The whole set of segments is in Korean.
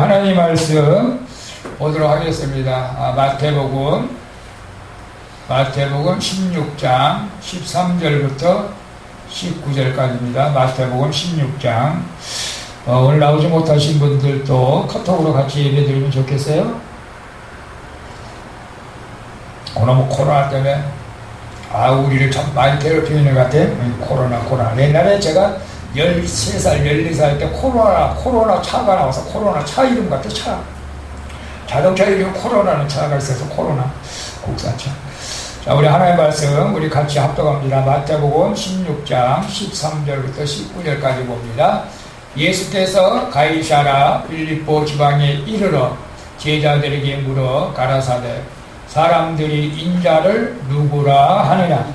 하나님 말씀 보도록 하겠습니다. 마태복음 16장 13절부터 19절까지입니다. 마태복음 16장. 오늘 나오지 못하신 분들도 카톡으로 같이 예배 드리면 좋겠어요? 오늘 뭐 코로나 때문에 우리를 참 많이 괴롭히는 것 같아. 코로나. 옛날에 제가 13살, 14살 때 코로나 차가 나와서 코로나 차 이름 같아, 차. 자동차 이름 코로나는 차가 있어서 코로나, 국산차. 자, 우리 하나님 말씀, 우리 같이 합독합니다. 마태복음 16장 13절부터 19절까지 봅니다. 예수께서 가이사라 빌립보 지방에 이르러 제자들에게 물어 가라사대 사람들이 인자를 누구라 하느냐.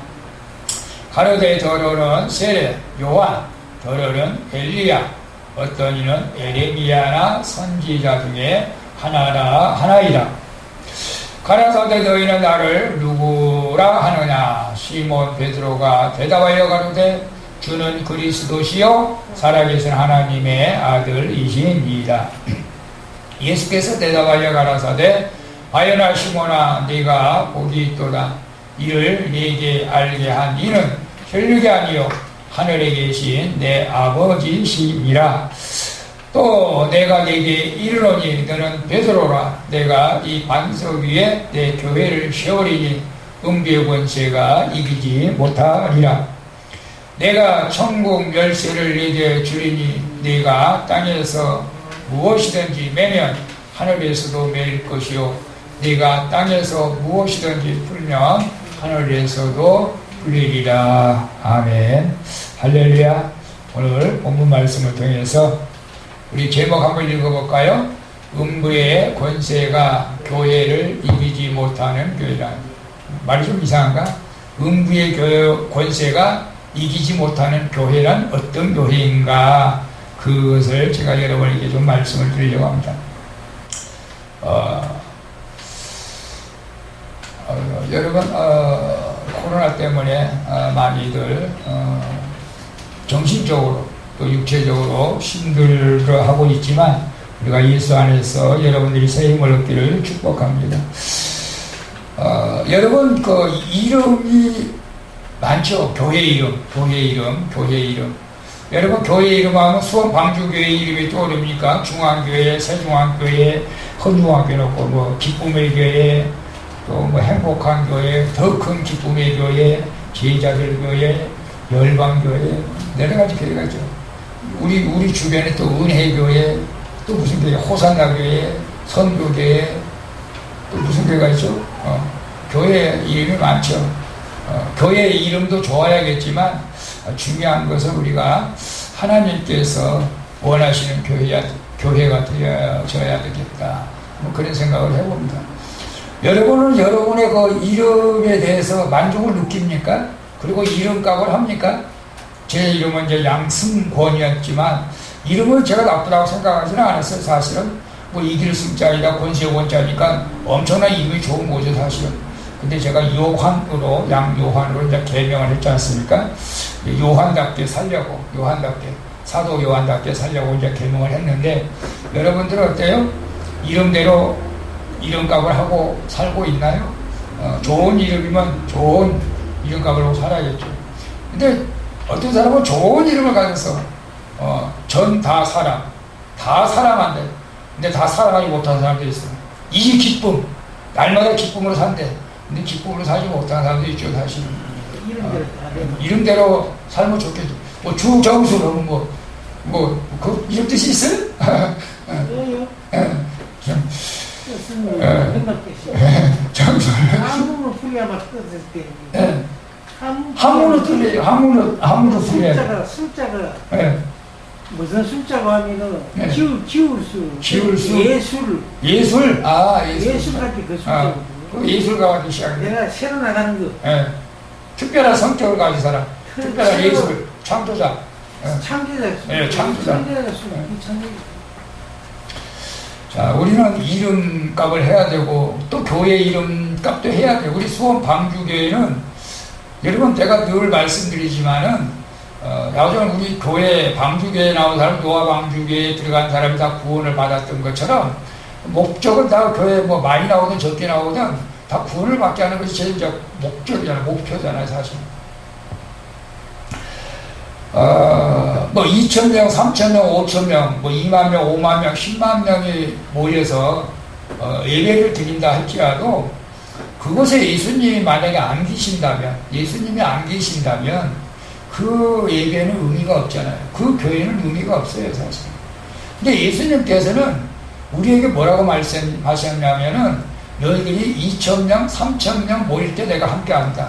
가로되 더러는 세례 요한, 더러는 엘리야, 어떤 이는 에레미야나 선지자 중에 하나이라. 가라사대 너희는 나를 누구라 하느냐. 시몬 베드로가 대답하여 가로되 주는 그리스도시요 살아계신 하나님의 아들이시니이다. 예수께서 대답하여 가라사대 바요나 시몬아 네가 복이 있도다. 이를 네게 알게 한 이는 혈육이 아니요 하늘에 계신 내 아버지시니라. 또 내가 네게 이르노니 너는 베드로라. 내가 이 반석 위에 내 교회를 세우리니 음부의 권세가 이기지 못하리라. 내가 천국 열쇠를 네게 주리니 네가 땅에서 무엇이든지 매면 하늘에서도 매일 것이요 네가 땅에서 무엇이든지 풀면 하늘에서도 풀리리라. 아멘. 할렐루야. 오늘 본문 말씀을 통해서 우리 제목 한번 읽어볼까요? 음부의 권세가 교회를 이기지 못하는 교회라. 말이 좀 이상한가? 음부의 권세가 이기지 못하는 교회란 어떤 교회인가? 그것을 제가 여러분에게 좀 말씀을 드리려고 합니다. 여러분, 코로나 때문에 많이들 정신적으로 또 육체적으로 힘들어하고 있지만 우리가 예수 안에서 여러분들이 새 힘을 얻기를 축복합니다. 여러분 그 이름이 많죠. 교회 이름. 여러분 교회 이름 하면 수원 방주교회 이름이 떠오릅니까? 중앙교회, 새중앙교회, 헌중앙교회 놓고 뭐 기쁨의 교회, 또 뭐 행복한 교회, 더 큰 기쁨의 교회, 제자들 교회, 열방교회, 여러 가지 교회가 있죠. 우리 주변에 또 은혜교회, 또 무슨 교회, 호산나교회, 선교교회, 또 무슨 교회가 있죠? 교회 이름이 많죠. 교회 이름도 좋아야겠지만 중요한 것은 우리가 하나님께서 원하시는 교회가 되어져야 되겠다. 뭐 그런 생각을 해봅니다. 여러분은 여러분의 그 이름에 대해서 만족을 느낍니까? 그리고 이름값을 합니까? 제 이름은 이제 양승권이었지만 이름을 제가 나쁘다고 생각하지는 않았어요. 사실은 뭐 이길 승자이다 권세 원자니까 엄청난 이름이 좋은 거죠 사실은. 근데 제가 요한으로 양요한으로 이제 개명을 했지 않습니까? 요한답게 살려고 사도 요한답게 살려고 이제 개명을 했는데 여러분들은 어때요? 이름대로 이름값을 하고 살고 있나요? 좋은 이름이면 좋은 이름값을 하고 살아야겠죠. 근데 어떤 사람은 좋은 이름을 가져서 전 다 사랑한대. 근데 다 사랑하지 못하는 사람도 있어요. 이 기쁨, 날마다 기쁨으로 산대. 근데 기쁨으로 살지 못하는 사람도 있죠, 사실. 이름대로 살면 좋겠죠. 뭐 주정수는 그 이름 뜻이 있어요? 정수. 한문으로 풀려야만 뜻을 때. 한문으로 풀려야. 숫자가. 무슨 숫자고 하면은 기울수 예술 같은 그 숫자. 그 예술가 같은 시작이에요. 내가 새로 나가는 거. 특별한 성격을 가진 사람, 특별한 예술 창조자. 창조자. 자, 우리는 이름값을 해야 되고 또 교회 이름값도 해야 돼요. 우리 수원 방주교회는 여러분 제가 늘 말씀드리지만은 나오자면 우리 교회, 방주교회에 나온 사람, 노아 방주교회에 들어간 사람이 다 구원을 받았던 것처럼, 목적은 다 교회에 뭐 많이 나오든 적게 나오든 다 구원을 받게 하는 것이 제일 이제 목적이잖아요. 목표잖아요, 사실. 뭐 2,000명, 3,000명, 5,000명, 뭐 2만 명, 5만 명, 10만 명이 모여서 예배를 드린다 할지라도 그곳에 예수님이 만약에 안 계신다면, 예수님이 안 계신다면 그 예배는 의미가 없잖아요. 그 교회는 의미가 없어요, 사실. 근데 예수님께서는 우리에게 뭐라고 말씀하셨냐면은 너희들이 2,000명, 3,000명 모일 때 내가 함께한다.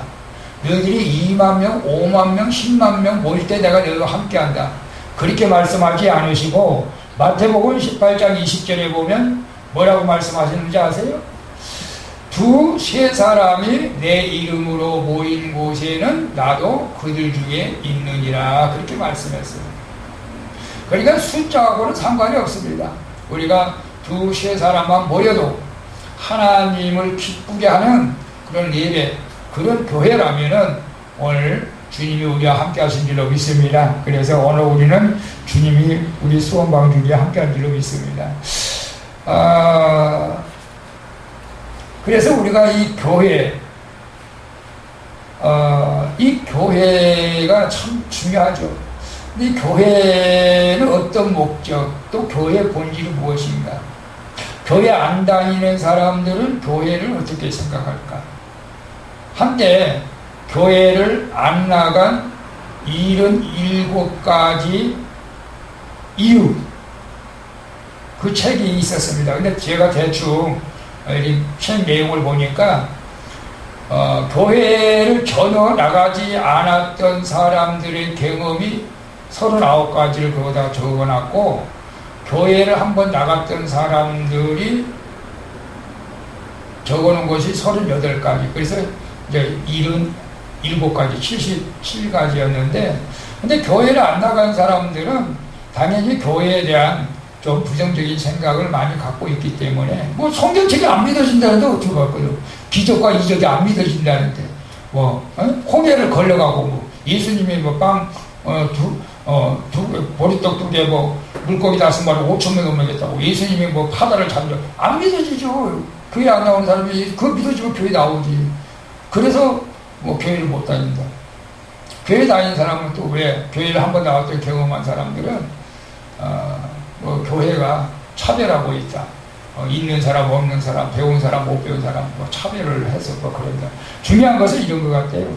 너희들이 2만 명, 5만 명, 10만 명 모일 때 내가 너희와 함께한다. 그렇게 말씀하지 않으시고 마태복음 18장 20절에 보면 뭐라고 말씀하시는지 아세요? 두세 사람이 내 이름으로 모인 곳에는 나도 그들 중에 있느니라. 그렇게 말씀했어요. 그러니까 숫자하고는 상관이 없습니다. 우리가 두세 사람만 모여도 하나님을 기쁘게 하는 그런 예배, 그런 교회라면은 오늘 주님이 우리와 함께 하신 줄로 믿습니다. 그래서 오늘 우리는 주님이 우리 수원방주교에 함께 한 줄로 믿습니다. 그래서 우리가 이 교회, 이 교회가 참 중요하죠. 이 교회는 어떤 목적, 또 교회의 본질이 무엇인가? 교회 안 다니는 사람들은 교회를 어떻게 생각할까? 한때 교회를 안 나간 77가지 이유, 그 책이 있었습니다. 근데 제가 대충 이 책 내용을 보니까 교회를 전혀 나가지 않았던 사람들의 경험이 39가지를 거기다 적어놨고, 교회를 한번 나갔던 사람들이 적어놓은 것이 38가지. 그래서 이제 77가지, 77가지였는데, 근데 교회를 안 나간 사람들은 당연히 교회에 대한 좀 부정적인 생각을 많이 갖고 있기 때문에, 뭐 성경책이 안 믿어진다는데 어떻게 할거요? 기적과 이적이 안 믿어진다는데, 홍해를 걸려가고, 뭐 예수님이 뭐 보리떡 2개, 뭐 물고기 5마리 5,000명을 먹였다고, 예수님이 뭐 바다를 잠겨, 안 믿어지죠. 교회 안 나오는 사람이 그거 믿어지면 교회 나오지. 그래서 뭐 교회를 못 다닌다. 교회 다니는 사람은 또 왜, 교회를 한번 나왔던 경험한 사람들은 뭐 교회가 차별하고 있다. 있는 사람, 없는 사람, 배운 사람, 못 배운 사람, 뭐 차별을 해서 뭐 그런다. 중요한 것은 이런 것 같아요.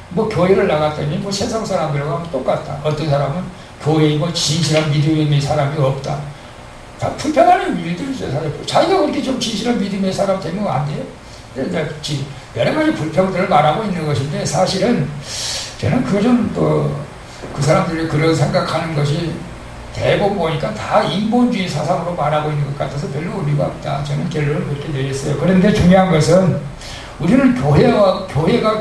뭐 교회를 나갔더니 뭐 세상 사람들하고 하면 똑같다. 어떤 사람은 교회에 뭐 진실한 믿음의 사람이 없다. 다 불편한 일들이죠, 사람이. 자기가 그렇게 좀 진실한 믿음의 사람 되면 안 돼요? 여러 가지 불평들을 말하고 있는 것인데, 사실은 저는 그 사람들이 그런 생각하는 것이 대부분 보니까 다 인본주의 사상으로 말하고 있는 것 같아서 별로 의미가 없다. 저는 결론을 그렇게 내렸어요. 그런데 중요한 것은 우리는 교회가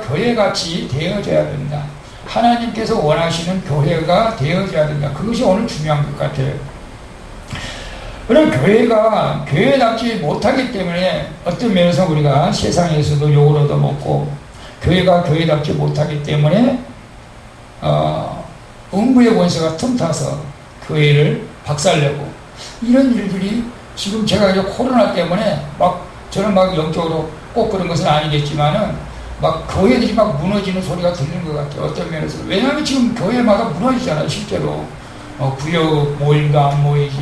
교회같이 되어져야 된다. 하나님께서 원하시는 교회가 되어져야 된다. 그것이 오늘 중요한 것 같아요. 그럼 교회가 교회답지 못하기 때문에 어떤 면에서 우리가 세상에서도 욕을 얻어먹고, 교회가 교회답지 못하기 때문에 음부의 권세가 틈타서 교회를 박살내고, 이런 일들이 지금 제가 이제 코로나 때문에 저는 영적으로 꼭 그런 것은 아니겠지만은 교회들이 무너지는 소리가 들리는 것 같아요. 어떤 면에서. 왜냐하면 지금 교회마다 무너지잖아요, 실제로. 구역 모임도 안 모이지,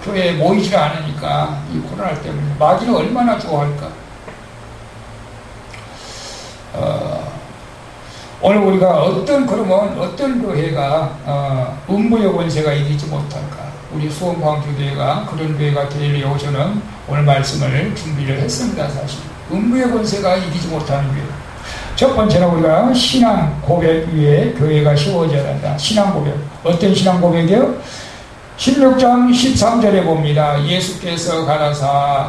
교회에 모이지를 않으니까, 이 코로나 때문에. 마귀는 얼마나 좋아할까. 오늘 우리가 어떤 교회가 음부의 권세가 이기지 못할까? 우리 수원광주교회가 그런 교회가 되려고 저는 오늘 말씀을 준비를 했습니다. 사실 음부의 권세가 이기지 못하는 교회. 첫 번째는 우리가 신앙 고백 위에 교회가 세워져야 한다. 신앙 고백. 어떤 신앙 고백이요? 16장 13절에 봅니다. 예수께서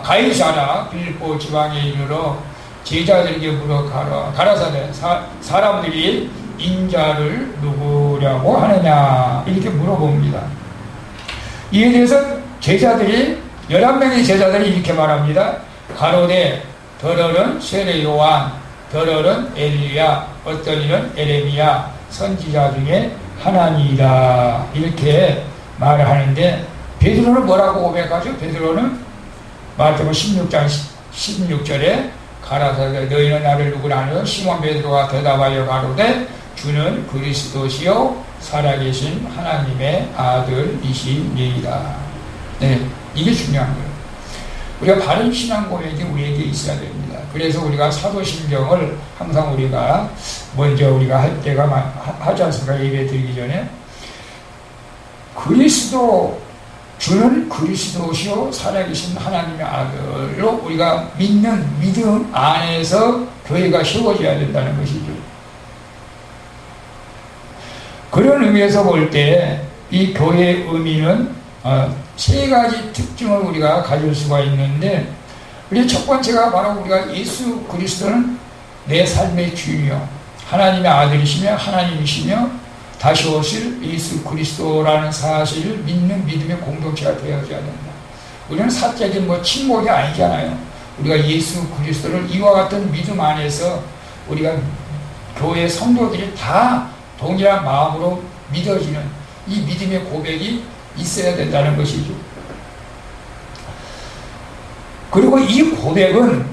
가이사랴 빌립보 지방에 이르러 제자들에게 물어 가라사대 사람들이 인자를 누구라고 하느냐, 이렇게 물어봅니다. 이에 대해서 11명의 제자들이 이렇게 말합니다. 가로되 더러는 세례 요한, 더러는 엘리야, 어떤 이는 에레미야, 선지자 중에 하나니이다 이렇게 말을 하는데, 베드로는 뭐라고 고백하죠? 베드로는 마태복음 16장 16절에 가라사대 너희는 나를 누구라 하느냐 시몬 베드로가 대답하여 가로되 주는 그리스도시요 살아계신 하나님의 아들이시니이다. 네, 이게 중요한 거예요. 우리가 바른 신앙 고백이 우리에게 있어야 됩니다. 그래서 우리가 사도신경을 항상 우리가 먼저 우리가 할 때가 하지 않습니까? 예배 드리기 전에 주는 그리스도시요 살아계신 하나님의 아들로 우리가 믿는 믿음 안에서 교회가 세워져야 된다는 것이죠. 그런 의미에서 볼 때 이 교회의 의미는 세 가지 특징을 우리가 가질 수가 있는데, 우리 첫 번째가 바로 우리가 예수 그리스도는 내 삶의 주이며 하나님의 아들이시며 하나님이시며 다시 오실 예수 그리스도라는 사실을 믿는 믿음의 공동체가 되어져야 된다. 우리는 사적인 친목이 아니잖아요. 우리가 예수 그리스도를 이와 같은 믿음 안에서 우리가 교회 성도들이 다 동일한 마음으로 믿어지는 이 믿음의 고백이 있어야 된다는 것이죠. 그리고 이 고백은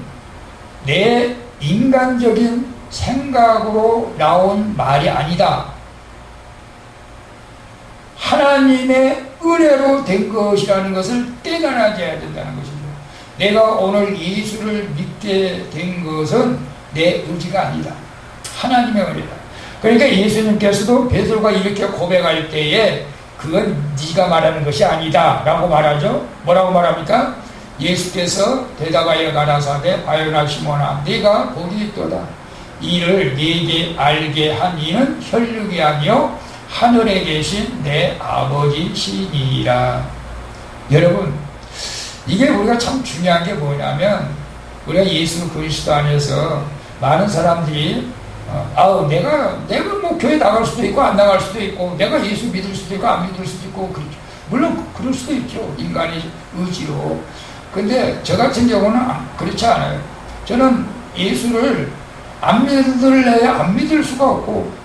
내 인간적인 생각으로 나온 말이 아니다. 하나님의 은혜로 된 것이라는 것을 깨달아져야 된다는 것이죠. 내가 오늘 예수를 믿게 된 것은 내 의지가 아니다. 하나님의 은혜다. 그러니까 예수님께서도 베드로가 이렇게 고백할 때에 그건 네가 말하는 것이 아니다 라고 말하죠. 뭐라고 말합니까? 예수께서 대답하여 가라사대 바요나 시몬아 네가 복이 있도다. 이를 네게 알게 한 이는 혈육이 아니요 하늘에 계신 내 아버지시니라. 여러분, 이게 우리가 참 중요한 게 뭐냐면, 우리가 예수 그리스도 안에서 많은 사람들이 내가 뭐 교회 나갈 수도 있고 안 나갈 수도 있고, 내가 예수 믿을 수도 있고 안 믿을 수도 있고, 물론 그럴 수도 있죠. 인간의 의지로. 근데 저 같은 경우는 그렇지 않아요. 저는 예수를 안 믿을래야 안 믿을 수가 없고,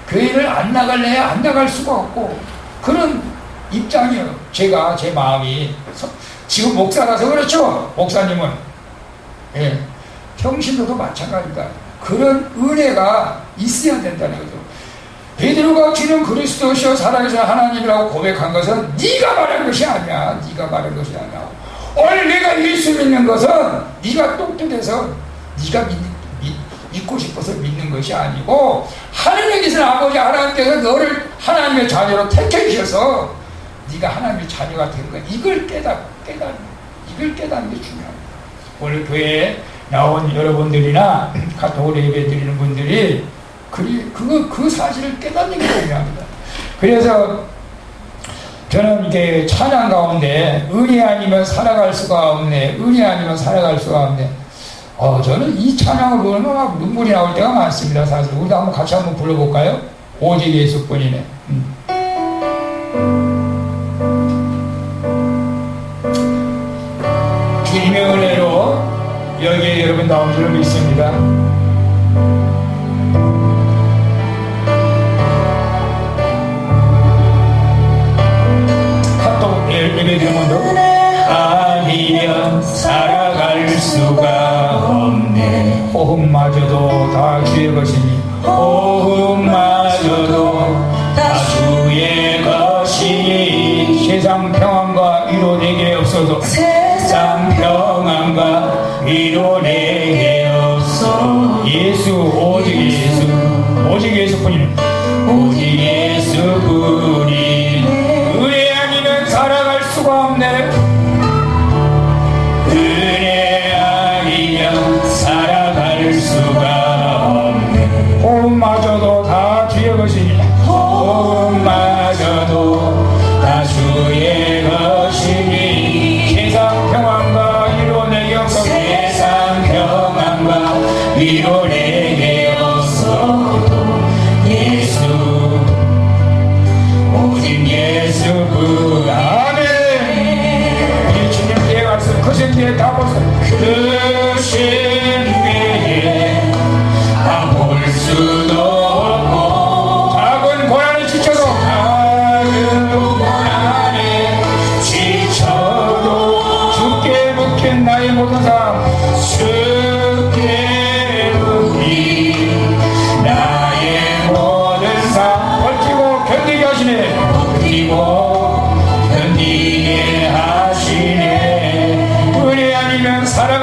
교회를 안 나갈래야 안 나갈 수가 없고, 그런 입장이에요. 제가, 제 마음이. 지금 목사라서 그렇죠. 목사님은. 예. 평신도도 마찬가지다. 그런 은혜가 있어야 된다는 거죠. 베드로가 주는 그리스도시여 살아계신 하나님이라고 고백한 것은 네가 말한 것이 아니야. 네가 말한 것이 아니야. 오늘 내가 예수 믿는 것은 네가 똑똑해서 네가 믿고 싶어서 믿는 것이 아니고, 하늘에 계신 아버지 하나님께서 너를 하나님의 자녀로 택해 주셔서 네가 하나님의 자녀가 된 거야. 이걸 깨닫는 게 중요합니다. 오늘 교회에 나온 여러분들이나 카톡으로 예배 드리는 분들이 그 사실을 깨닫는 게 중요합니다. 그래서 저는 이게 찬양 가운데 은혜 아니면 살아갈 수가 없네, 은혜 아니면 살아갈 수가 없네. 저는 이 찬양을 부르면 막 눈물이 나올 때가 많습니다. 사실 우리도 한번 같이 한번 불러볼까요? 오직 예수뿐이네. 주님의 은혜로 여기에 여러분 나온 줄 믿습니다. 카톡 예배 드리면 아니면 살아갈 수가 없네. 호흡마저도 다 주의 것이니, 호흡마저도 다 주의 것이니, 세상 평안과 위로 내게 없어도, 세상 평안과 위로 내게 없어. 예수, 오직 예수, 오직 예수뿐이네. 오직 예수뿐이네. 은혜 아니면 살아갈 수가 없네. 은혜 아니면 살아갈 수가 없네. 호흡마저도 다 주의 것이니, 호흡마저도 다 주의 것이니, 세상 평안과 위로 내게 없어. 세상 평안과 위로 내게 없어도 예수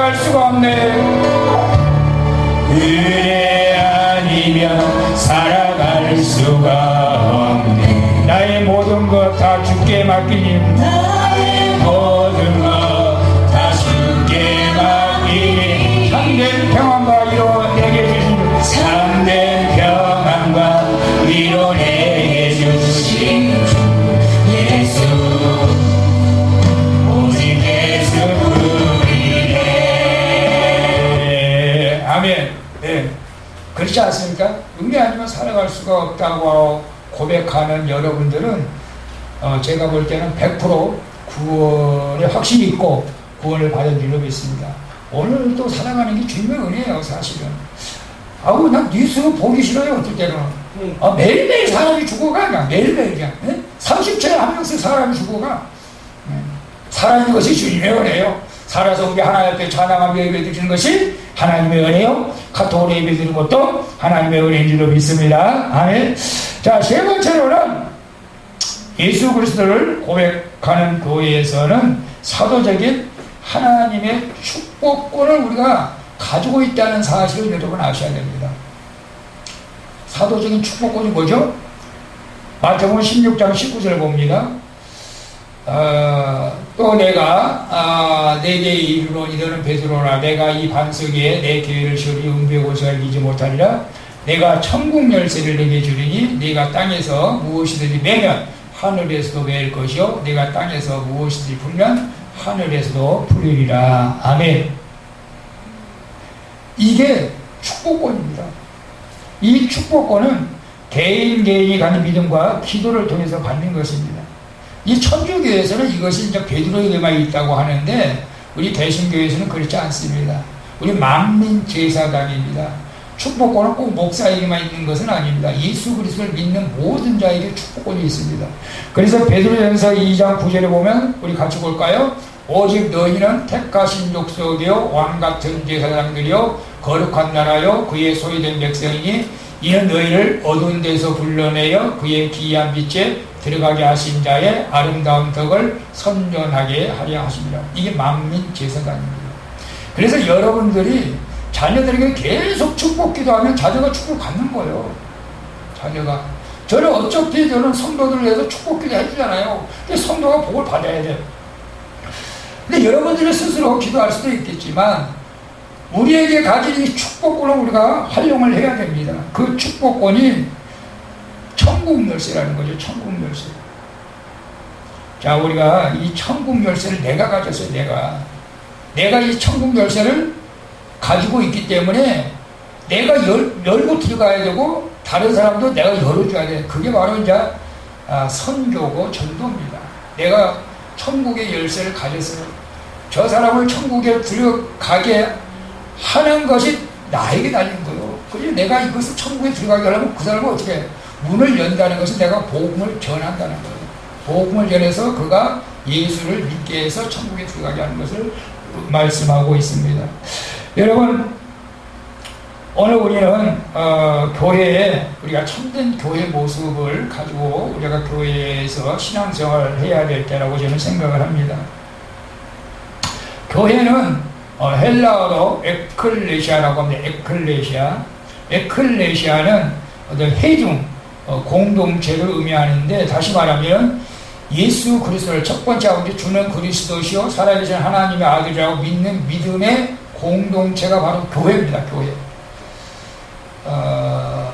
살아갈 수가 없네. 은혜 아니면 살아갈 수가 없네. 나의 모든 것 다 주께 맡기니, 나의 모든 것 다 주께 맡기니, 참된 평안과 위로 내게 주신, 참된 평안과 위로 내게 주신 예수, 오직 예수뿐이네. 아멘. 네. 그렇지 않습니까? 은혜 아니면 살아갈 수가 없다고 고백하는 여러분들은 제가 볼 때는 100% 구원에 확신이 있고 구원을 받은 줄로 믿습니다. 오늘 또 살아가는 게 주님의 은혜예요, 사실은. 아우, 난 뉴스 보기 싫어요, 어떨 때는. 매일매일 사람이 죽어가, 그냥 매일매일 그냥. 30초에 한 명씩 사람이 죽어가. 살아있는 것이 주님의 은혜예요. 살아서 우리 하나님 앞에 찬양하며 예배 드리는 것이 하나님의 은혜요. 카톡으로 예배 드리는 것도 하나님의 은혜인 줄로 믿습니다. 아멘. 자, 세 번째로는 예수 그리스도를 고백하는 교회에서는 사도적인 하나님의 축복권을 우리가 가지고 있다는 사실을 여러분 아셔야 됩니다. 사도적인 축복권이 뭐죠? 마태복음 16장 19절 봅니다. 또 내가 내게 이르노니 너는 베드로라. 내가 이 반석 위에 내 교회를 세우리 은비의 고수가 이기지 못하리라. 내가 천국 열쇠를 내게 주리니 네가 땅에서 무엇이든지 매면 하늘에서도 매일 것이요 네가 땅에서 무엇이든지 풀면 하늘에서도 풀리리라. 아멘. 이게 축복권입니다. 이 축복권은 개인이 가는 믿음과 기도를 통해서 받는 것입니다. 이 천주교에서는 이것이 이제 베드로에게만 있다고 하는데 우리 대신교에서는 그렇지 않습니다. 우리 만민 제사장입니다. 축복권은 꼭 목사에게만 있는 것은 아닙니다. 예수 그리스도를 믿는 모든 자에게 축복권이 있습니다. 그래서 베드로전서 2장 9절에 보면 우리 같이 볼까요? 오직 너희는 택하신 족속이요 왕같은 제사장들이요 거룩한 나라요 그의 소유된 백성이니 이는 너희를 어두운 데서 불러내어 그의 기이한 빛에 들어가게 하신 자의 아름다운 덕을 선전하게 하려 하십니다. 이게 만민 제사장입니다. 그래서 여러분들이 자녀들에게 계속 축복 기도하면 자녀가 축복을 받는 거예요. 자녀가. 저는 어차피 저는 성도들을 위해서 축복 기도 해주잖아요. 근데 성도가 복을 받아야 돼요. 근데 여러분들이 스스로 기도할 수도 있겠지만 우리에게 가진 이 축복권을 우리가 활용을 해야 됩니다. 그 축복권이 천국 열쇠라는 거죠. 천국 열쇠. 자, 우리가 이 천국 열쇠를 내가 가졌어요. 내가 이 천국 열쇠를 가지고 있기 때문에 내가 열고 들어가야 되고 다른 사람도 내가 열어줘야 돼. 그게 바로 이제 선교고 전도입니다. 내가 천국의 열쇠를 가졌어요. 저 사람을 천국에 들어가게 하는 것이 나에게 달린 거예요. 그래서 내가 이것을 천국에 들어가게 하려면 그 사람은 어떻게 해? 문을 연다는 것은 내가 복음을 전한다는 거예요. 복음을 전해서 그가 예수를 믿게 해서 천국에 들어가게 하는 것을 말씀하고 있습니다. 여러분, 오늘 우리는 교회에 우리가 참된 교회 모습을 가지고 우리가 교회에서 신앙생활을 해야 될 때라고 저는 생각을 합니다. 교회는 헬라어로 에클레시아라고 합니다. 에클레시아는 어떤 회중 공동체를 의미하는데, 다시 말하면 예수 그리스도를 첫 번째 아버지 주는 그리스도시요 살아계신 하나님의 아들이라고 믿는 믿음의 공동체가 바로 교회입니다. 교회.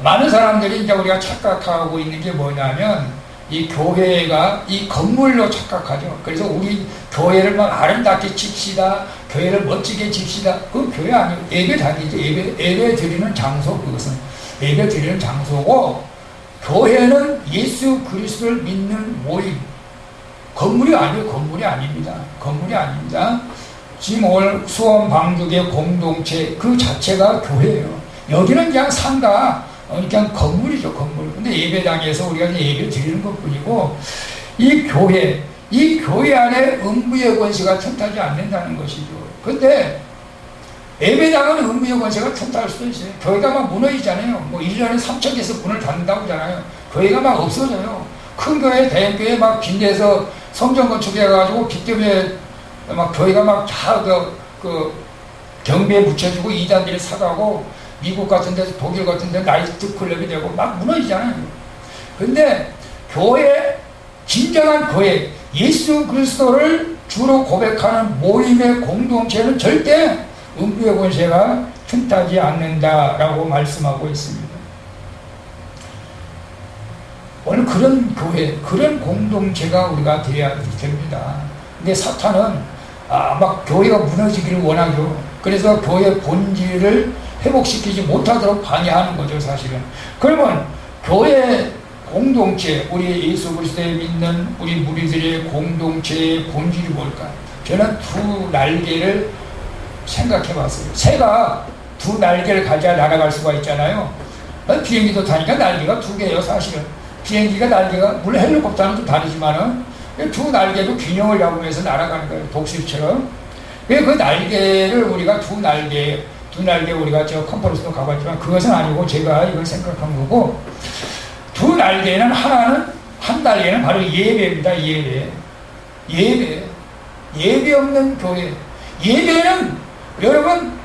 많은 사람들이 이제 우리가 착각하고 있는 게 뭐냐면 이 교회가 이 건물로 착각하죠. 그래서 우리 교회를 막 아름답게 칩시다, 교회를 멋지게 칩시다. 그건 교회 아니고 예배 다니죠. 예배 드리는 장소. 그것은 예배 드리는 장소고, 교회는 예수 그리스도를 믿는 모임. 건물이 아니에요. 건물이 아닙니다. 건물이 아닙니다. 지금 오늘 수원 방죽의 공동체 그 자체가 교회예요. 여기는 그냥 상가, 그냥 건물이죠, 건물. 근데 예배당에서 우리가 이제 예배 드리는 것 뿐이고, 이 교회 안에 음부의 권세가 틈타지 않는다는 것이죠. 근데 예배당은 음부의 권세가 틈탈 수도 있어요. 교회가 막 무너지잖아요. 뭐 1년에 3,000개에서 문을 닫는다고 하잖아요. 교회가 막 없어져요. 큰 교회, 대형교회 막 빈대서 성전 건축해가지고 빚 때문에 막 교회가 막 다 경비에 묻혀주고 이단들이 사가고 미국 같은 데서 독일 같은 데 나이트 클럽이 되고 막 무너지잖아요. 근데 교회, 진정한 교회, 예수 그리스도를 주로 고백하는 모임의 공동체는 절대 음부의 권세가 틈타지 않는다라고 말씀하고 있습니다. 오늘 그런 교회, 그런 공동체가 우리가 되어야 됩니다. 근데 사탄은 막 교회가 무너지기를 원하죠. 그래서 교회 본질을 회복시키지 못하도록 방해하는 거죠, 사실은. 그러면 교회 공동체, 우리 예수 그리스도에 믿는 우리 무리들의 공동체의 본질이 뭘까? 저는 두 날개를 생각해 봤어요. 새가 두 날개를 가져야 날아갈 수가 있잖아요. 비행기도 타니까 날개가 두 개예요, 사실은. 비행기가 날개가, 물론 헬리콥터는 좀 다르지만은 두 날개도 균형을 잡으면서 날아가는 거예요, 독수리처럼. 왜 그 날개를 우리가 두 날개 우리가 저 컨퍼런스도 가봤지만 그것은 아니고 제가 이걸 생각한 거고, 두 날개는 하나는, 한 날개는 바로 예배입니다. 예배 없는 교회. 예배는 여러분,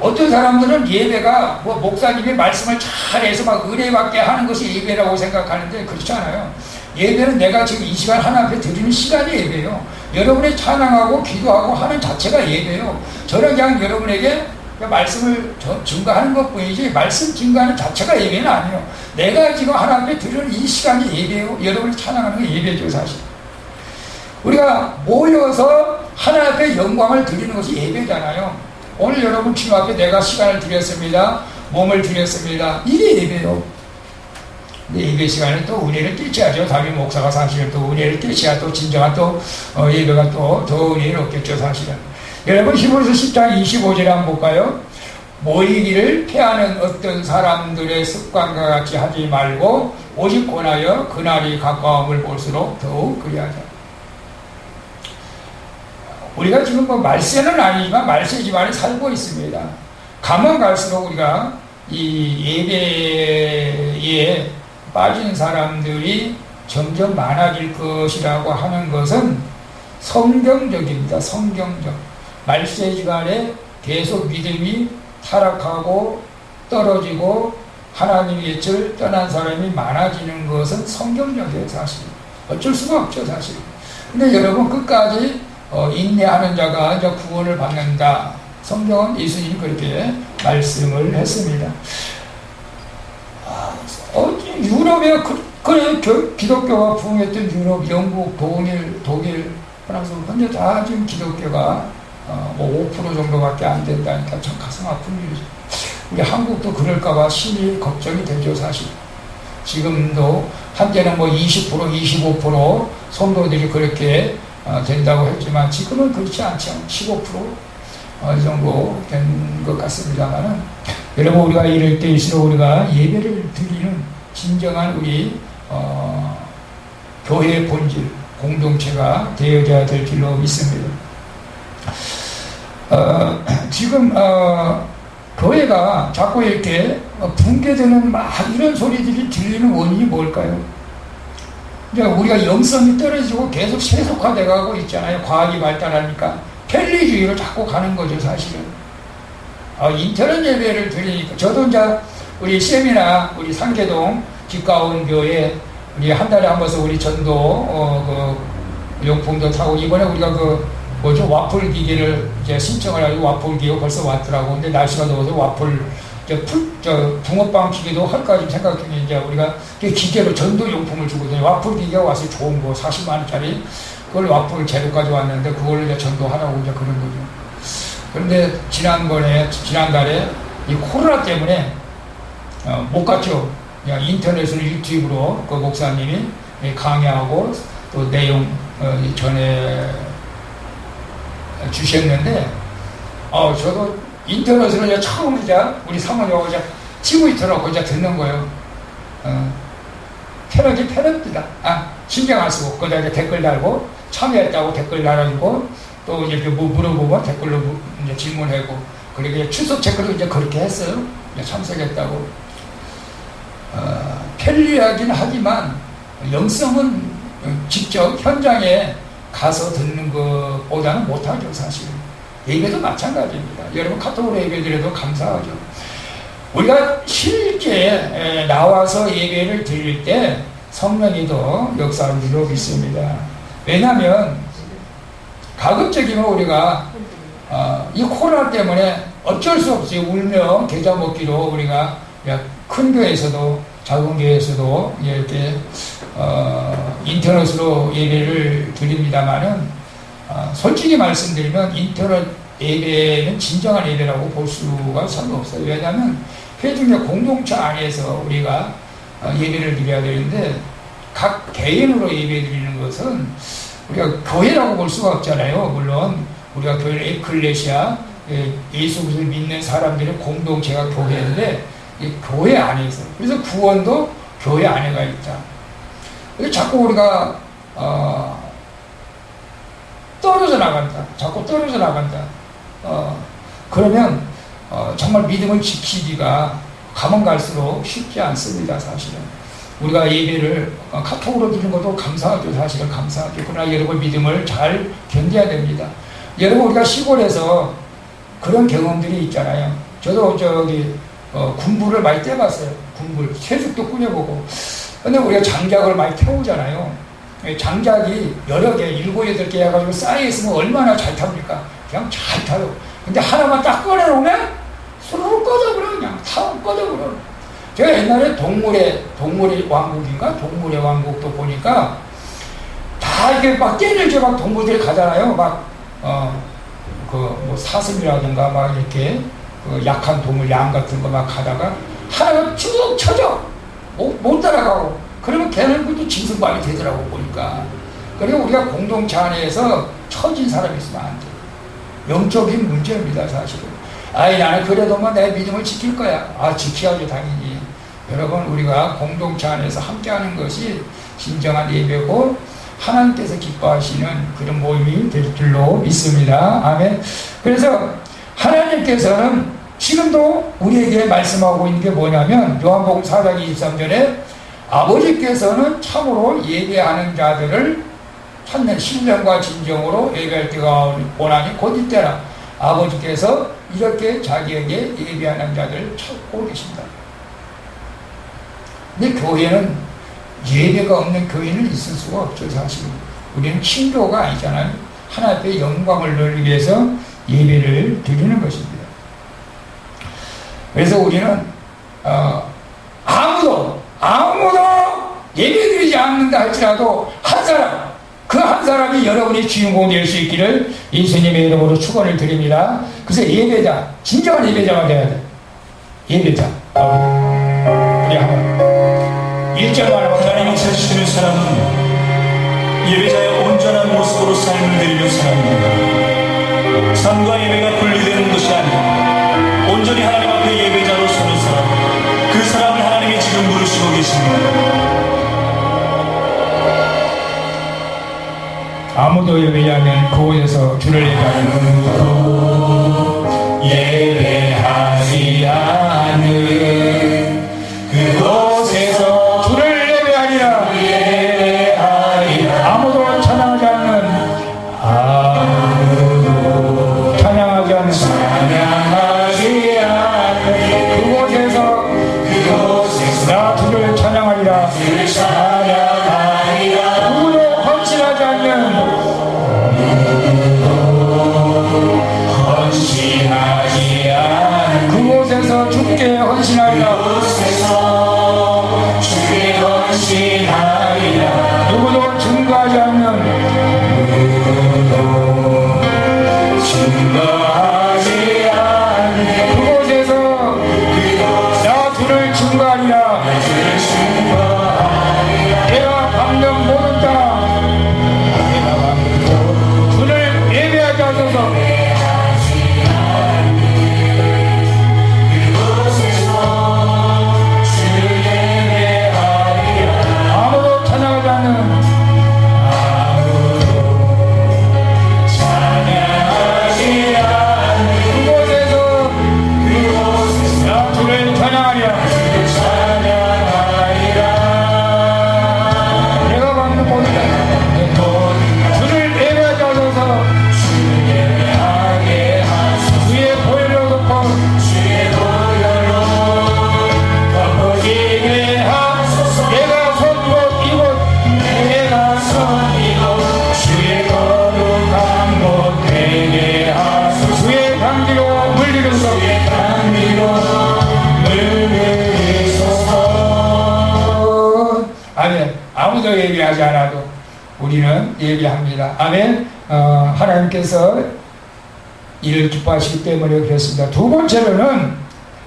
어떤 사람들은 예배가 뭐 목사님이 말씀을 잘해서 막 은혜받게 하는 것이 예배라고 생각하는데 그렇지 않아요. 예배는 내가 지금 이 시간 하나님 앞에 드리는 시간이 예배예요. 여러분이 찬양하고 기도하고 하는 자체가 예배예요. 저는 그냥 여러분에게 말씀을 증거하는 것 뿐이지 말씀 증거하는 자체가 예배는 아니에요. 내가 지금 하나님 앞에 드리는 이 시간이 예배예요. 여러분이 찬양하는 게 예배죠, 사실. 우리가 모여서 하나님 앞에 영광을 드리는 것이 예배잖아요. 오늘 여러분 주님 앞에 내가 시간을 드렸습니다. 몸을 드렸습니다. 이게 예배요. 근데 예배 시간에 또 은혜를 끼쳐야죠. 담임 목사가 사실은 또 은혜를 끼쳐야 또 진정한 또 예배가 또 더 은혜를 얻겠죠, 사실은. 여러분 히브리서 10장 25절에 한번 볼까요? 모이기를 피하는 어떤 사람들의 습관과 같이 하지 말고 오직 권하여 그날이 가까움을 볼수록 더욱 그리하자. 우리가 지금 뭐 말세는 아니지만 말세 집안에 살고 있습니다. 가면 갈수록 우리가 이 예배에 빠진 사람들이 점점 많아질 것이라고 하는 것은 성경적입니다. 성경적. 말세 집안에 계속 믿음이 타락하고 떨어지고 하나님의 예측을 떠난 사람이 많아지는 것은 성경적이에요, 사실. 어쩔 수가 없죠, 사실. 근데 여러분 끝까지 인내하는 자가 이제 구원을 받는다. 성경은 예수님이 그렇게 말씀을 했습니다. 유럽에 그래 기독교가 부흥했던 유럽, 영국, 독일, 프랑스, 현재 다 지금 기독교가 5% 정도밖에 안 된다니까 참 가슴 아픈 일이죠. 우리 한국도 그럴까봐 심히 걱정이 되죠, 사실. 지금도 한때는 뭐 20%, 25% 성도들이 그렇게 된다고 했지만 지금은 그렇지 않죠. 15% 이 정도 된 것 같습니다만은, 여러분 우리가 이럴 때일수록 우리가 예배를 드리는 진정한 우리 교회의 본질, 공동체가 되어져야 될 줄로 믿습니다. 지금 교회가 자꾸 이렇게 붕괴되는 막 이런 소리들이 들리는 원인이 뭘까요? 우리가 영성이 떨어지고 계속 세속화되고 있잖아요. 과학이 발달하니까 편리주의로 자꾸 가는 거죠, 사실은. 인터넷 예배를 드리니까 저도 이제 우리 세미나 우리 상계동 기가온 교회 우리 한 달에 한 번씩 우리 전도 용품도 타고, 이번에 우리가 와플 기계를 이제 신청을 하고 와플 기계가 벌써 왔더라고. 근데 날씨가 더워서 와플 붕어빵 기계도 할까 좀 생각 중에, 이제 우리가 기계로 전도 용품을 주거든요. 와플 기계가 와서 좋은 거 40만원짜리 그걸 와플 재료까지 왔는데 그걸 이제 전도하라고 이제 그런 거죠. 그런데 지난달에 이 코로나 때문에 못 갔죠. 그냥 인터넷으로 유튜브로 그 목사님이 강의하고 또 내용 전해 주셨는데, 저도 인터넷으로 이제 처음 이제 우리 사모님하고 이제 치고 있더라고. 이제 듣는 거예요. 편합니다. 신경 안 쓰고 거기다 이제 댓글 달고 참여했다고 댓글 달아주고 또 이제 뭐 물어보고 댓글로 이제 질문하고, 그리고 출석 체크도 이제 그렇게 했어요. 이제 참석했다고. 편리하긴 하지만 영성은 직접 현장에 가서 듣는 것보다는 못하죠, 사실. 예배도 마찬가지입니다. 여러분 카톡으로 예배드려도 감사하죠. 우리가 실제 나와서 예배를 드릴 때 성령이 더 역사하는 줄로 믿습니다. 왜냐하면 가급적이면 우리가 이 코로나 때문에 어쩔 수 없이 울며 계좌 먹기로 우리가 큰 교회에서도 작은 교회에서도 이렇게 인터넷으로 예배를 드립니다만은 솔직히 말씀드리면 인터넷 예배는 진정한 예배라고 볼 수가 전혀 없어요. 왜냐하면 회중의 공동체 안에서 우리가 예배를 드려야 되는데 각 개인으로 예배 드리는 것은 우리가 교회라고 볼 수가 없잖아요. 물론 우리가 교회는 에클레시아, 예수 그리스도를 믿는 사람들의 공동체가 교회인데 이 교회 안에서, 그래서 구원도 교회 안에가 있다. 자꾸 우리가 떨어져 나간다. 자꾸 떨어져 나간다. 그러면 정말 믿음을 지키기가 가면 갈수록 쉽지 않습니다. 사실은 우리가 예배를 카톡으로 드리는 것도 감사하죠. 사실은 감사하죠. 그러나 여러분 믿음을 잘 견뎌야 됩니다. 여러분 우리가 시골에서 그런 경험들이 있잖아요. 저도 군부를 많이 떼봤어요. 군불 쇠죽도 꾸며보고. 근데 우리가 장작을 많이 태우잖아요. 장작이 여러 개, 7, 8개 해가지고 쌓여있으면 얼마나 잘 탑니까? 그냥 잘 타요. 근데 하나만 딱 꺼내놓으면 수르륵 꺼져버려. 그냥 다 꺼져버려. 제가 옛날에 동물의 왕국인가? 동물의 왕국도 보니까 다 이렇게 막 깨질게 막 동물들이 가잖아요. 사슴이라든가 막 이렇게 약한 동물, 양 같은 거 막 가다가 하나가 쭉 쳐져. 못 따라가고. 그러면 걔는 그것도 짐승발이 되더라고 보니까. 그리고 우리가 공동체 안에서 처진 사람이 있으면 안 돼요. 영적인 문제입니다, 사실은. 나는 그래도 내 믿음을 지킬 거야. 지켜야죠, 당연히. 여러분, 우리가 공동체 안에서 함께하는 것이 진정한 예배고 하나님께서 기뻐하시는 그런 모임이 될 줄로 믿습니다. 아멘. 그래서 하나님께서는 지금도 우리에게 말씀하고 있는 게 뭐냐면 요한복음 4장 23절에 아버지께서는 참으로 예배하는 자들을 찾는 신령과 진정으로 예배할 때가 오나니 곧 이때라. 아버지께서 이렇게 자기에게 예배하는 자들을 찾고 계신다. 근데 교회는 예배가 없는 교회는 있을 수가 없죠. 사실은 우리는 친교가 아니잖아요. 하나님의 영광을 돌리기 위해서 예배를 드리는 것입니다. 그래서 우리는 아무도 예배드리지 않는다 할지라도 한 사람, 그 한 사람이 여러분의 주인공이 될 수 있기를 예수님의 이름으로 축원을 드립니다. 그래서 예배자, 진정한 예배자가 돼야 돼. 예배자. 우리 한번 1절만 하나님이 찾으시는 사람은 예배자의 온전한 모습으로 삶을 드리는 사람입니다. 삶과 예배가 분리되는 것이 아니라 온전히 하나님 앞에 예배자로 서는 사람, 그 사람을 하나님이 지금 부르시고 계십니다. 아무도 예배하면 그곳에서 주를 예배하지 않는 그곳에서 주를 예배하리라. 아무도 찬양하지 않는 그곳에서 나 주를 찬양하리라. 누구도 헌신하지 않는 그곳에서 주께 헌신하리라. 누구도 증거하지 않는 그곳에서 나 주를 증거하리라. 아멘. 아무도 예배하지 않아도 우리는 예배합니다. 아멘. 하나님께서 이를 기뻐하시기 때문에 그렇습니다. 두 번째로는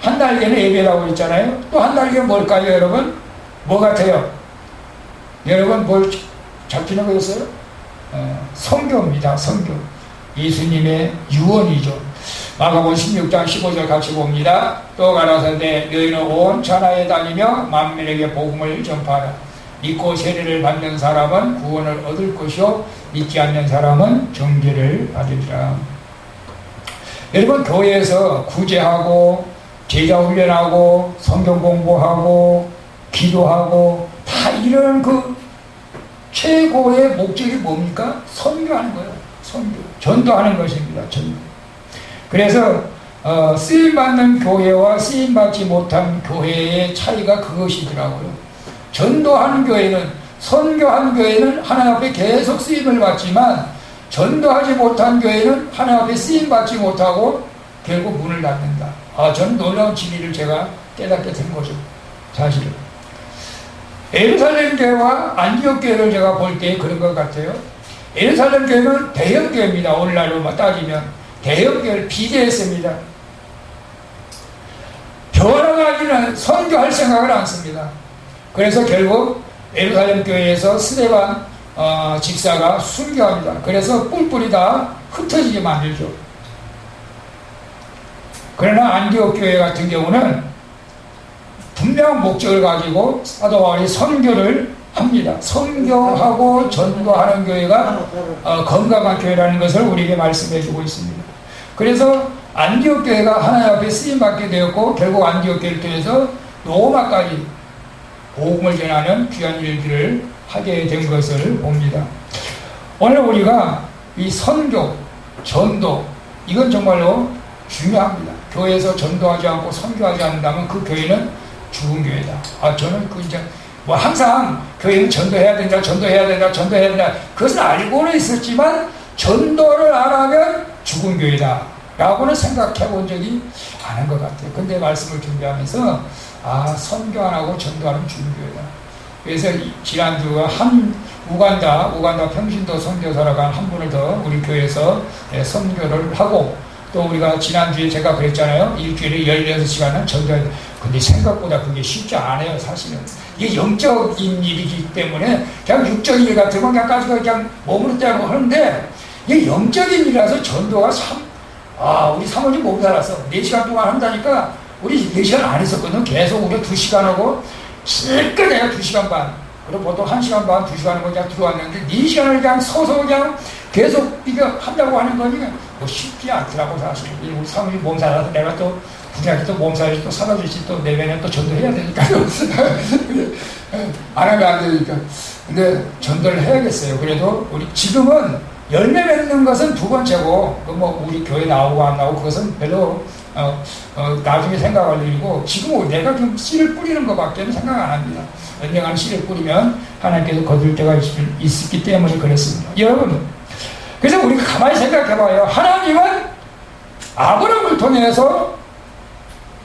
한 달개는 예배라고 했잖아요. 또 한 달개는 뭘까요, 여러분? 뭐 같아요? 여러분 뭘 잡히는 거였어요? 성교입니다. 성교. 예수님의 유언이죠. 마가복음 16장 15절 같이 봅니다. 또 가라사대 너희는 온 천하에 다니며 만민에게 복음을 전파하라. 믿고 세례를 받는 사람은 구원을 얻을 것이요 믿지 않는 사람은 정죄를 받으리라. 여러분 교회에서 구제하고 제자훈련하고 성경 공부하고 기도하고 다 이런 그 최고의 목적이 뭡니까? 선교하는 거예요. 선교. 전도하는 것입니다. 전도. 그래서 쓰임받는 교회와 쓰임받지 못한 교회의 차이가 그것이더라고요. 전도하는 교회는, 선교한 교회는 하나님 앞에 계속 쓰임을 받지만 전도하지 못한 교회는 하나님 앞에 쓰임받지 못하고 결국 문을 닫는다. 저는 놀라운 진리를 제가 깨닫게 된 거죠. 사실은. 예루살렘 교회와 안디옥 교회를 제가 볼 때 그런 것 같아요. 예루살렘 교회는 대형 교회입니다. 오늘날로 따지면 대형 교회를 비대했습니다. 변화가지는 선교할 생각을 안 씁니다. 그래서 결국 예루살렘 교회에서 스데반 집사가 순교합니다. 그래서 뿔뿔이 다 흩어지게 만들죠. 그러나 안디옥 교회 같은 경우는 분명한 목적을 가지고 사도 바울이 선교를 합니다. 선교하고 전도하는 교회가 건강한 교회라는 것을 우리에게 말씀해 주고 있습니다. 그래서 안디옥 교회가 하나님 앞에 쓰임받게 되었고 결국 안디옥 교회를 통해서 로마까지 복음을 전하는 귀한 일들을 하게 된 것을 봅니다. 오늘 우리가 이 선교, 전도 이건 정말로 중요합니다. 교회에서 전도하지 않고 선교하지 않는다면 그 교회는 죽은 교회다. 저는 항상 교회는 전도해야 된다, 전도해야 된다, 전도해야 된다. 그것을 알고는 있었지만 전도를 안 하면 죽은 교회다. 라고는 생각해 본 적이 않은 것 같아요. 근데 말씀을 준비하면서 선교 안 하고 전도하는 죽은 교회다. 그래서 지난주가 우간다 평신도 선교사라고 한 분을 더 우리 교회에서 선교를 하고 또 우리가 지난주에 제가 그랬잖아요. 일주일에 16시간은 전도해야 돼. 근데 생각보다 그게 쉽지 않아요, 사실은. 이게 영적인 일이기 때문에 그냥 육적인 일 같으면 그냥 가지고 그냥 몸으로 떼고 하는데 이게 영적인 일이라서 전도가 우리 사모님 몸 살았어. 4시간 동안 한다니까 우리 4시간 안 했었거든. 계속 우리 2시간 하고 실컷 내가 2시간 반. 그리고 보통 1시간 반, 2시간 하는 거 그냥 들어왔는데 4시간을 그냥 서서 그냥 계속 이거 한다고 하는 거니까 쉽지 않더라고, 사실. 우리 사모님 몸 살아서 내가 또 부자한테 또 몸살이 또 사라질지 또 내년에 또 전도해야 되니까. 안 하면 안 되니까. 근데 전도를 해야겠어요. 그래도 우리 지금은 열매 맺는 것은 두 번째고, 우리 교회 나오고 안 나오고 그것은 별로, 나중에 생각할 일이고, 지금 내가 좀 씨를 뿌리는 것밖에는 생각 안 합니다. 언젠가는 씨를 뿌리면 하나님께서 거둘 때가 있었기 때문에 그랬습니다. 여러분, 그래서 우리가 가만히 생각해봐요. 하나님은 아브라함을 통해서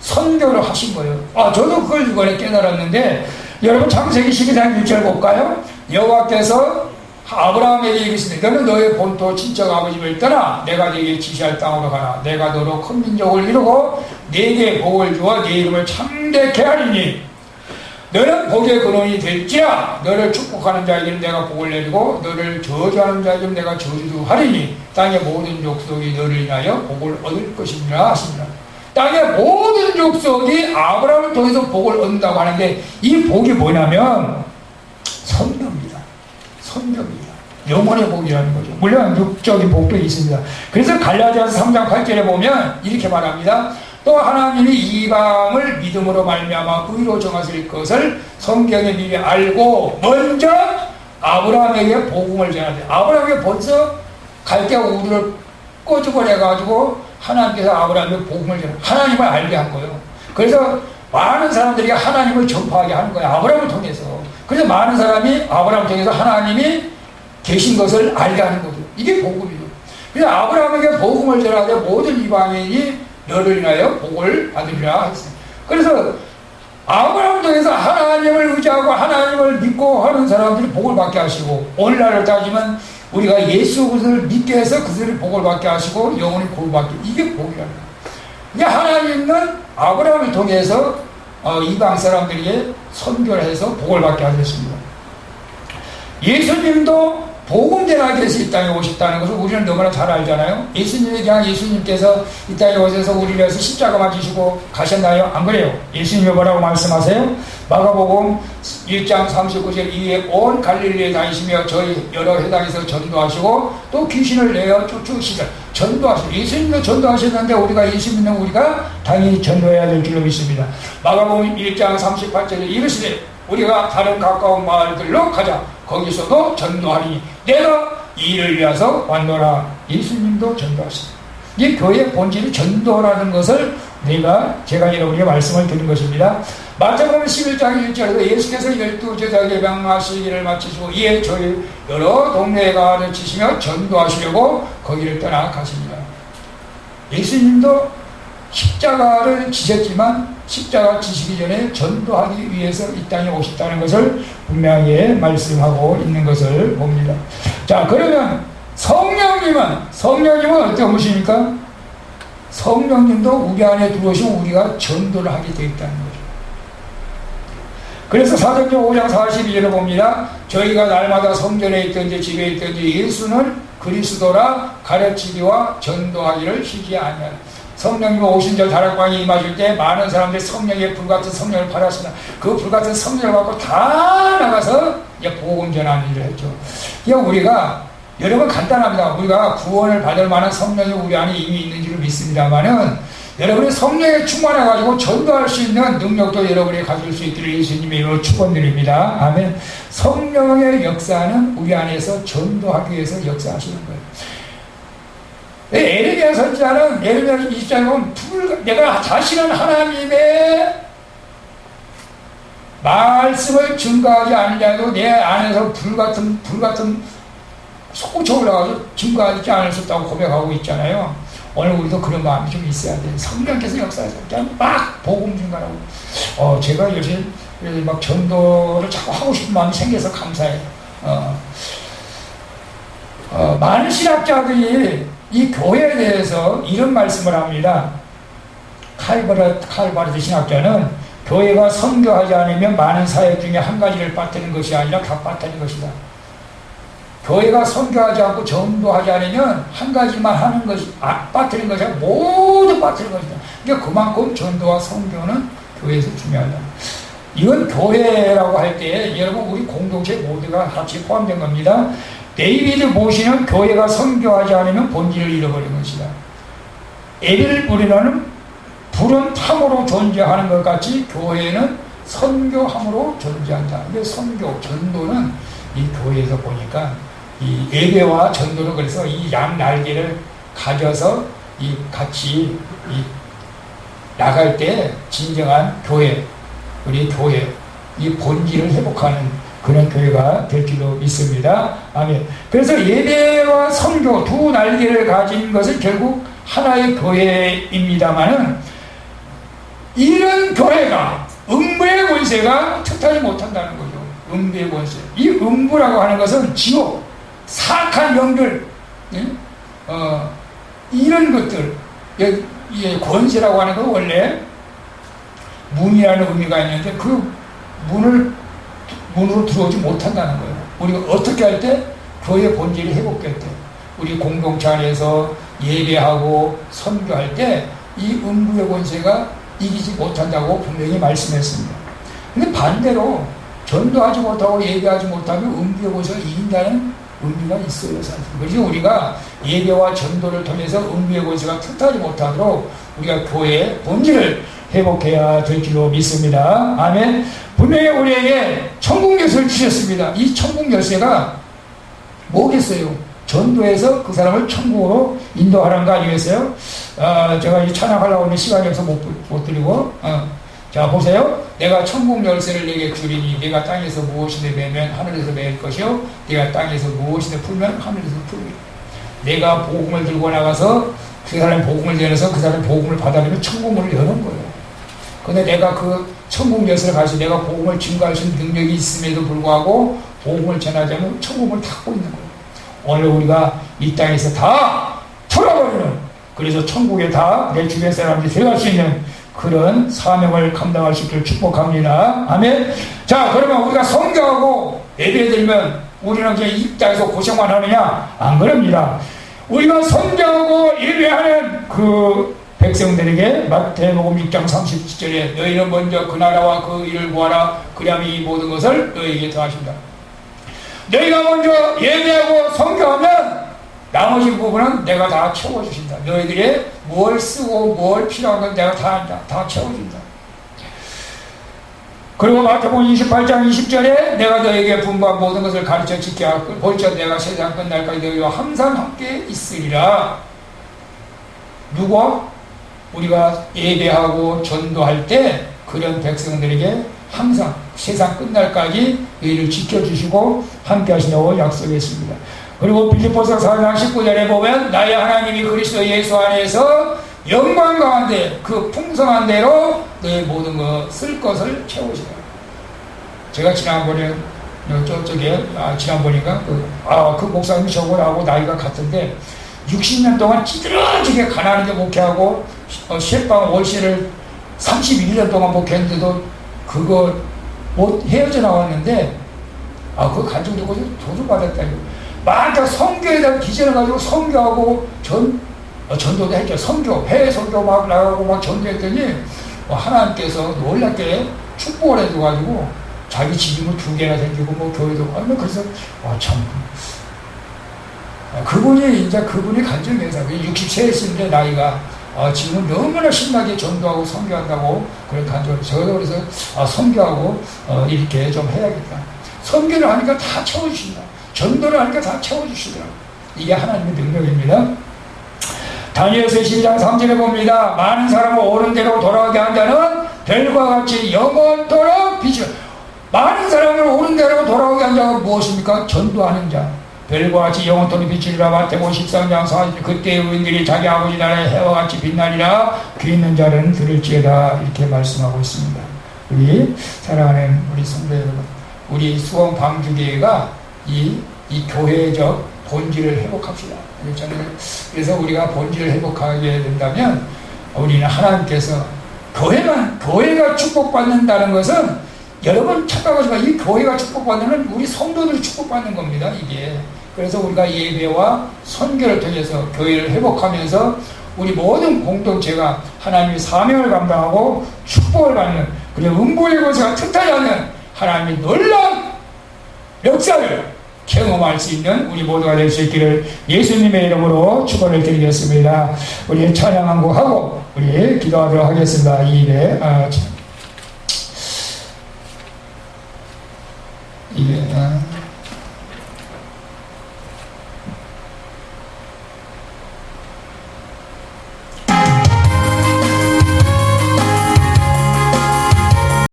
선교를 하신 거예요. 저도 그걸 이번에 깨달았는데, 여러분 창세기 12장 1절 볼까요? 여호와께서 아브라함에게 얘기했습니다. 너는 너의 본토 친척 아버지를 떠나 내가 네게 지시할 땅으로 가라. 내가 너로 큰 민족을 이루고 네게 복을 주어 네 이름을 창대케 하리니 너는 복의 근원이 될지라. 너를 축복하는 자에게는 내가 복을 내리고 너를 저주하는 자에게는 내가 저주도 하리니 땅의 모든 족속이 너를 인하여 복을 얻을 것이니라 하시니라. 땅의 모든 족속이 아브라함을 통해서 복을 얻는다고 하는데 이 복이 뭐냐면 선교입니다. 선교입니다. 영원의 복이라는 거죠. 물론 육적인 복도 있습니다. 그래서 갈라디아서 3장 8절에 보면 이렇게 말합니다. 또 하나님이 이방을 믿음으로 말미암아 의로 정하실 것을 성경에 미리 알고 먼저 아브라함에게 복음을 전하되, 아브라함에게 벌써 갈대와 우두를 꺼져버려가지고 하나님께서 아브라함에게 복음을 전하고 하나님을 알게 한 거예요. 그래서 많은 사람들이 하나님을 전파하게 하는 거예요. 아브라함을 통해서. 그래서 많은 사람이 아브라함을 통해서 하나님이 계신 것을 알게 하는 거죠. 이게 복음이죠. 그래서 아브라함에게 복음을 전하되 모든 이방인이 너를 인하여 복을 받으리라 했어요. 그래서 아브라함을 통해서 하나님을 의지하고 하나님을 믿고 하는 사람들이 복을 받게 하시고, 오늘날을 따지면 우리가 예수 그리스도를 믿게 해서 그들이 복을 받게 하시고 영원히 복을 받게, 이게 복이라는 거예요. 이게 하나님은 아브라함을 통해서 이방 사람들에게 선교를 해서 복을 받게 하셨습니다. 예수님도 복음 전하기 위해서 이 땅에 오셨다는 것을 우리는 너무나 잘 알잖아요. 예수님께서 이 땅에 오셔서 우리를 위해서 십자가만 지시고 가셨나요? 안 그래요. 예수님이 뭐라고 말씀하세요? 마가복음 1장 39절 이후에 온 갈릴리에 다니시며 저희 여러 회당에서 전도하시고 또 귀신을 내어 쫓으시다. 전도하시고, 예수님도 전도하셨는데 우리가 예수 믿는 우리가 당연히 전도해야 될 줄로 믿습니다. 마가복음 1장 38절에 이르시되 우리가 다른 가까운 마을들로 가자. 거기서도 전도하리니 내가 이 일을 위해서 왔노라. 예수님도 전도하십니다. 이 교회의 본질이 전도라는 것을 제가 여러분에게 말씀을 드린 것입니다. 마태복음 11장 1절에서 예수께서 12제자에게 명하시기를 마치시고 이에 저희 여러 동네에 가르치시며 전도하시려고 거기를 떠나 가십니다. 예수님도 십자가를 지셨지만 십자가 지시기 전에 전도하기 위해서 이 땅에 오셨다는 것을 분명히 말씀하고 있는 것을 봅니다. 자, 그러면 성령님은 어떤 분이십니까? 성령님도 우리 안에 들어오시면 우리가 전도를 하게 되어 있다는 거죠. 그래서 사도행전 5장 42절을 봅니다. 저희가 날마다 성전에 있든지 집에 있든지 예수는 그리스도라 가르치기와 전도하기를 쉬지 아니하라. 성령님 오신 저 다락방에 임하실 때 많은 사람들이 성령의 불같은 성령을 받았습니다. 그 불같은 성령을 받고 다 나가서 이제 복음 전하는 일을 했죠. 우리가 여러분 간단합니다. 우리가 구원을 받을 만한 성령이 우리 안에 이미 있는 줄을 믿습니다만은 여러분이 성령에 충만해가지고 전도할 수 있는 능력도 여러분이 가질 수 있기를 예수님의 이름으로 축원드립니다. 아멘. 성령의 역사는 우리 안에서 전도하기 위해서 역사하시는 거예요. 에레미야 선지자는 에레미야 20장에 보면 내가 자신은 하나님의 말씀을 증거하지 않으려도 내 안에서 불같은 솟구쳐 올라가서 증거하지 않을 수 없다고 고백하고 있잖아요. 오늘 우리도 그런 마음이 좀 있어야 돼요. 성령께서 역사하셔서 그냥 막 복음 증거하고 제가 요새 막 전도를 자꾸 하고 싶은 마음이 생겨서 감사해요. 많은 신학자들이 이 교회에 대해서 이런 말씀을 합니다. 칼바르트 신학자는 교회가 선교하지 않으면 많은 사역 중에 한 가지를 빠뜨리는 것이 아니라 다 빠뜨리는 것이다. 교회가 선교하지 않고 전도하지 않으면 한 가지만 하는 것이 빠뜨리는 것이 아니라 모두 빠뜨리는 것이다. 그러니까 그만큼 전도와 선교는 교회에서 중요하다. 이건 교회라고 할 때 여러분 우리 공동체 모두가 같이 포함된 겁니다. 데이비드 모시는 교회가 선교하지 않으면 본질을 잃어버린 것이다. 에릴 우리라는 불은 탐으로 존재하는 것 같이 교회는 선교함으로 존재한다. 이게 선교, 전도는 이 교회에서 보니까 이 예배와 전도는 그래서 이 양 날개를 가져서 같이 나갈 때 진정한 교회, 우리 교회, 이 본질을 회복하는 그런 교회가 될 줄로 믿습니다. 아멘. 그래서 예배와 선교 두 날개를 가진 것은 결국 하나의 교회입니다만은 이런 교회가 음부의 권세가 틈타지 못한다는 거죠. 음부의 권세. 이 음부라고 하는 것은 지옥, 사악한 영들, 이런 것들, 권세라고 하는 건 원래 문이라는 의미가 있는데 그 문으로 들어오지 못한다는 거예요. 우리가 어떻게 할 때? 교회 본질이 회복될 때, 우리 공동체 안에서 예배하고 선교할 때 이 음부의 권세가 이기지 못한다고 분명히 말씀했습니다. 근데 반대로 전도하지 못하고 예배하지 못하면 음부의 권세가 이긴다는 의미가 있어요. 사실. 그래서 우리가 예배와 전도를 통해서 음부의 권세가 틈타지 못하도록 우리가 교회의 본질을 회복해야 될 줄로 믿습니다. 아멘. 분명히 우리에게 천국 열쇠를 주셨습니다. 이 천국 열쇠가 뭐겠어요? 전도해서 그 사람을 천국으로 인도하는 거 아니겠어요? 제가 이 찬양하려고 하는 시간이 없어서 못 드리고, 자, 보세요. 내가 천국 열쇠를 내게 주리니 내가 땅에서 무엇이든 매면 하늘에서 매일 것이요 내가 땅에서 무엇이든 풀면 하늘에서 풀리리. 내가 복음을 들고 나가서 그 사람이 복음을 전해서 그 사람이 복음을 받아들이면 천국 문을 여는 거예요. 근데 내가 그 천국 역사를 가서 내가 복음을 증거할 수 있는 능력이 있음에도 불구하고 복음을 전하자면 천국을 닫고 있는 거예요. 오늘 우리가 이 땅에서 다 털어버리는, 그래서 천국에 다 내 주변 사람들이 들어갈 수 있는 그런 사명을 감당할 수 있도록 축복합니다. 아멘. 자, 그러면 우리가 성교하고 예배드리면 우리는 그냥 이 땅에서 고생만 하느냐? 안 그럽니다. 우리가 성교하고 예배하는 그 백성들에게 마태복음 6장 37절에 너희는 먼저 그 나라와 그 일을 구하라. 그리하면 이 모든 것을 너희에게 더하신다. 너희가 먼저 예배하고 성교하면 나머지 부분은 내가 다 채워주신다. 너희들이 뭘 쓰고 뭘 필요한 건 내가 다 한다. 다 채워준다. 그리고 마태복음 28장 20절에 내가 너에게 분부한 모든 것을 가르쳐 지켜 하고 볼지어다 내가 세상 끝날까지 너희와 항상 함께 있으리라. 누가? 우리가 예배하고 전도할 때 그런 백성들에게 항상 세상 끝날까지 너희를 지켜주시고 함께 하신다고 약속했습니다. 그리고 빌립보서 4장 19절에 보면 나의 하나님이 그리스도 예수 안에서 영광 가운데 그 풍성한 대로 너의 모든 것 쓸 것을 채우시라. 제가 지난번에 지난번인가 그 목사님이 저거라고 나이가 같은데 60년 동안 찌들어지게 가난하게 목회하고 셰방 월세를 31년 동안 목회했는데도 그거 못 헤어져 나왔는데 그거 간증 듣고 도둑 받았다 이거. 막 선교에다 기재를 가지고 선교하고 전도도 했죠. 선교, 해외 선교 막 나가고 막 전도했더니 하나님께서 놀랍게 축복을 해줘가지고 자기 집이 뭐 2개나 생기고 뭐 교회도 그래서 참 그분이 간증해서 60세였는데 나이가 지금 너무나 신나게 전도하고 선교한다고 그런 간증을 저도 그래서 선교하고 이렇게 좀 해야겠다. 선교를 하니까 다 채워주신다. 전도를 하니까 다 채워주시더라고요. 이게 하나님의 능력입니다. 다니엘서 12장 3절에 봅니다. 많은 사람을 옳은 대로 돌아가게 한 자는 별과 같이 영원토록 빛이. 많은 사람을 옳은 대로 돌아가게 한 자가 무엇입니까? 전도하는 자. 별과 같이 영원토록 빛이리라. 마태복음 13장 40절 그때 의인들이 자기 아버지 나라의 해와 같이 빛나리라. 귀 있는 자는 들을지어다. 이렇게 말씀하고 있습니다. 우리 사랑하는 우리 성도 여러분, 우리 수원 방주교회가 이 교회적 본질을 회복합시다. 그래서 우리가 본질을 회복하게 된다면 우리는 하나님께서 교회가 축복받는다는 것은 여러분 착각하지만 이 교회가 축복받는 우리 성도들이 축복받는 겁니다. 이게 그래서 우리가 예배와 선교를 통해서 교회를 회복하면서 우리 모든 공동체가 하나님의 사명을 감당하고 축복을 받는 그리고 음보의 것을 뜻하지 않는 하나님의 놀라운 역사를 경험할 수 있는 우리 모두가 될 수 있기를 예수님의 이름으로 축원을 드리겠습니다. 우리 찬양 한 곡 하고 우리 기도하도록 하겠습니다. 이 일에